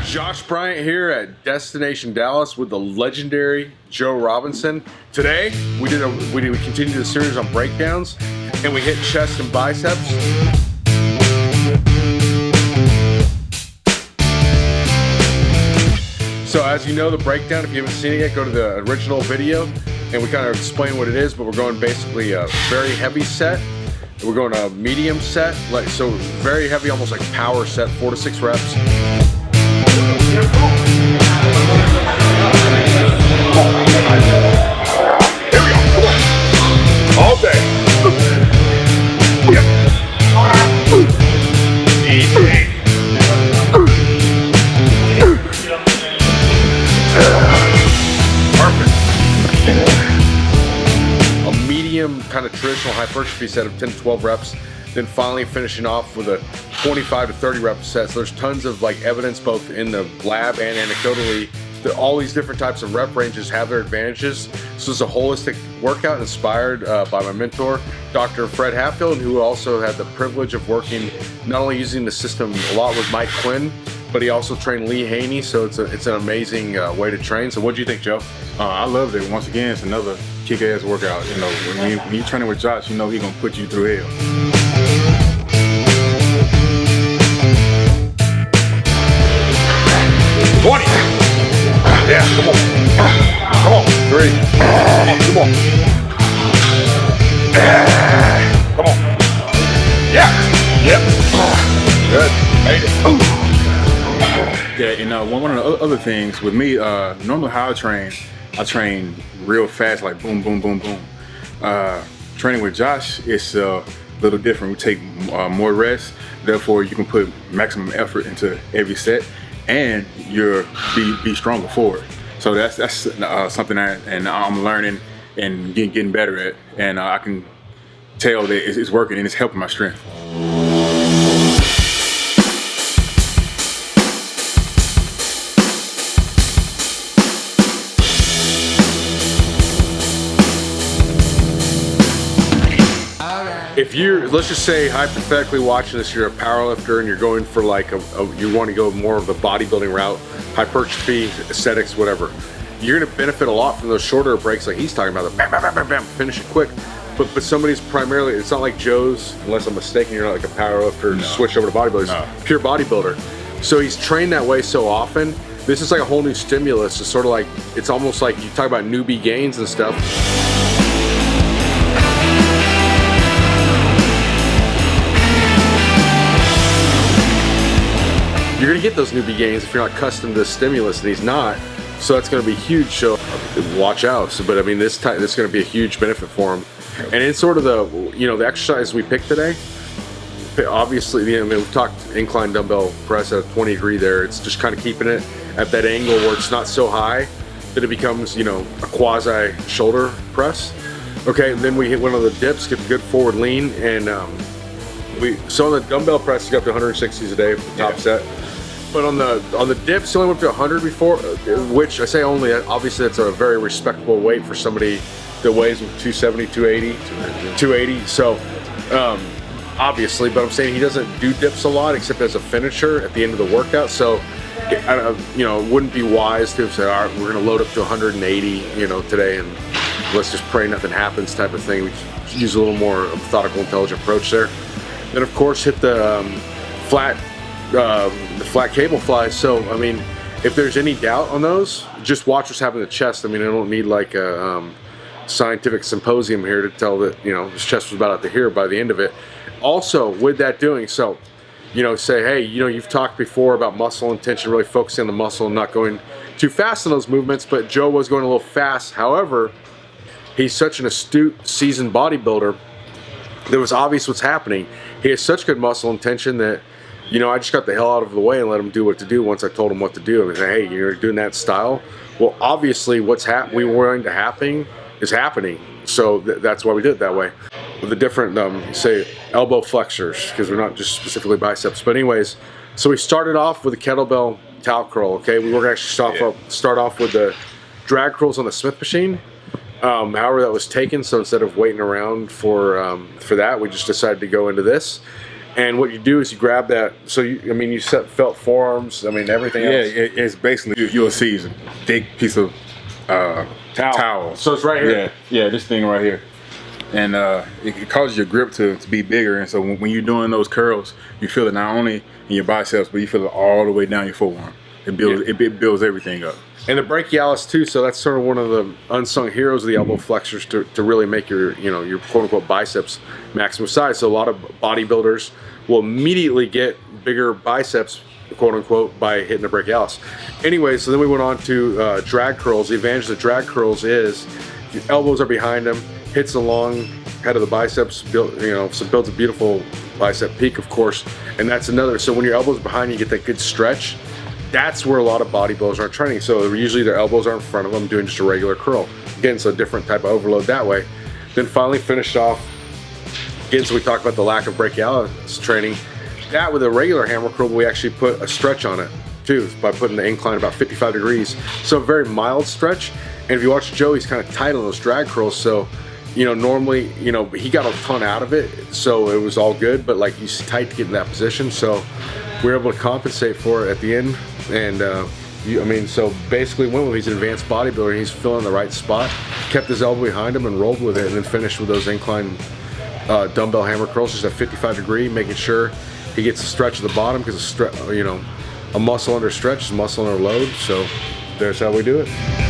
Josh Bryant here at Destination Dallas with the legendary Joe Robinson. Today we continued the series on breakdowns and we hit chest and biceps. So as you know, the breakdown, if you haven't seen it yet, go to the original video and we kind of explain what it is, but we're going basically a very heavy set. We're going a medium set, so very heavy, almost like power set, 4 to 6 reps. Here we go. Come on. All day. Yep. Easy. Perfect. A medium kind of traditional hypertrophy set of 10 to 12 reps. Then finally finishing off with a 25 to 30 rep set. So there's tons of evidence both in the lab and anecdotally that all these different types of rep ranges have their advantages. So it's a holistic workout inspired by my mentor, Dr. Fred Hatfield, who also had the privilege of working not only using the system a lot with Mike Quinn, but he also trained Lee Haney. So it's an amazing way to train. So what do you think, Joe? I loved it. Once again, it's another kick-ass workout. You know, when you're training with Josh, you know he's gonna put you through hell. 20. Yeah, come on. Come on. 3. Come on. Come on. Yeah. Yep. Good. Made it. Yeah, and one of the other things with me, normally how I train real fast, like boom, boom, boom, boom. Training with Josh, it's a little different. We take more rest, therefore you can put maximum effort into every set, and you're be stronger for it. So that's something and I'm learning and getting better at, and I can tell that it's working and it's helping my strength. If you're, let's just say hypothetically watching this, you're a powerlifter and you're going for you want to go more of the bodybuilding route, hypertrophy, aesthetics, whatever, you're going to benefit a lot from those shorter breaks like he's talking about, the bam, bam, bam, bam, bam, finish it quick. But somebody's primarily, it's not like Joe's, unless I'm mistaken, you're not like a powerlifter, no. Switch over to bodybuilding, no. Pure bodybuilder. So he's trained that way so often, this is like a whole new stimulus. It's sort of like, it's almost like you talk about newbie gains and stuff. You're gonna get those newbie gains if you're not accustomed to the stimulus, and he's not. So it's gonna be huge. So watch out. So, but I mean, this is gonna be a huge benefit for him. And in sort of the exercise we picked today, obviously, we've talked incline dumbbell press at a 20 degree there. It's just kind of keeping it at that angle where it's not so high that it becomes, a quasi shoulder press. Okay, and then we hit one of the dips, get a good forward lean, and so on the dumbbell press, you got up to 160s a day for the top set. But on the dips, you only went up to 100 before, which I say only, obviously that's a very respectable weight for somebody that weighs 270, 280, 280. So obviously, but I'm saying he doesn't do dips a lot except as a finisher at the end of the workout. So it wouldn't be wise to say, all right, we're going to load up to 180, today, and let's just pray nothing happens type of thing. We use a little more methodical, intelligent approach there. Then of course hit the flat cable flies. So I mean, if there's any doubt on those, just watch what's happening to the chest. I mean, I don't need like a scientific symposium here to tell that his chest was about out to here by the end of it. Also with that doing, so say, hey, you've talked before about muscle intention, really focusing on the muscle and not going too fast in those movements, but Joe was going a little fast. However, he's such an astute, seasoned bodybuilder that it was obvious what's happening. He has such good muscle intention that I just got the hell out of the way and let him do what to do once I told him what to do. I mean, hey, you're doing that style. Well, obviously what's we were going to happen is happening. So that's why we did it that way. With the different, say, elbow flexors, because we're not just specifically biceps. But anyways, so we started off with a kettlebell towel curl, okay? We were going to actually start off with the drag curls on the Smith machine. However, that was taken, so instead of waiting around for that, we just decided to go into this. And what you do is you grab that. So you set felt forearms. I mean, everything else. It's basically you'll see is a big piece of towel. So it's right here. Yeah, this thing right here. And it causes your grip to be bigger. And so when you're doing those curls, you feel it not only in your biceps, but you feel it all the way down your forearm. It builds everything up. And the brachialis too. So that's sort of one of the unsung heroes of the elbow flexors to really make your quote unquote biceps maximum size. So a lot of bodybuilders will immediately get bigger biceps, quote unquote, by hitting the brachialis. Anyway, so then we went on to drag curls. The advantage of drag curls is your elbows are behind them, hits the long head of the biceps, so builds a beautiful bicep peak, of course. And that's another. So when your elbows behind you, get that good stretch. That's where a lot of bodybuilders aren't training. So usually their elbows are in front of them doing just a regular curl. Again, so a different type of overload that way. Then finally finished off, again, so we talked about the lack of brachialis training. That with a regular hammer curl, we actually put a stretch on it too, by putting the incline about 55 degrees. So a very mild stretch. And if you watch Joe, he's kind of tight on those drag curls. So, normally, he got a ton out of it. So it was all good, but like he's tight to get in that position. So we were able to compensate for it at the end. And so basically went with, he's an advanced bodybuilder and he's filling the right spot, kept his elbow behind him and rolled with it, and then finished with those incline dumbbell hammer curls, just at 55 degree, making sure he gets a stretch at the bottom, because a muscle under stretch is muscle under load. So there's how we do it.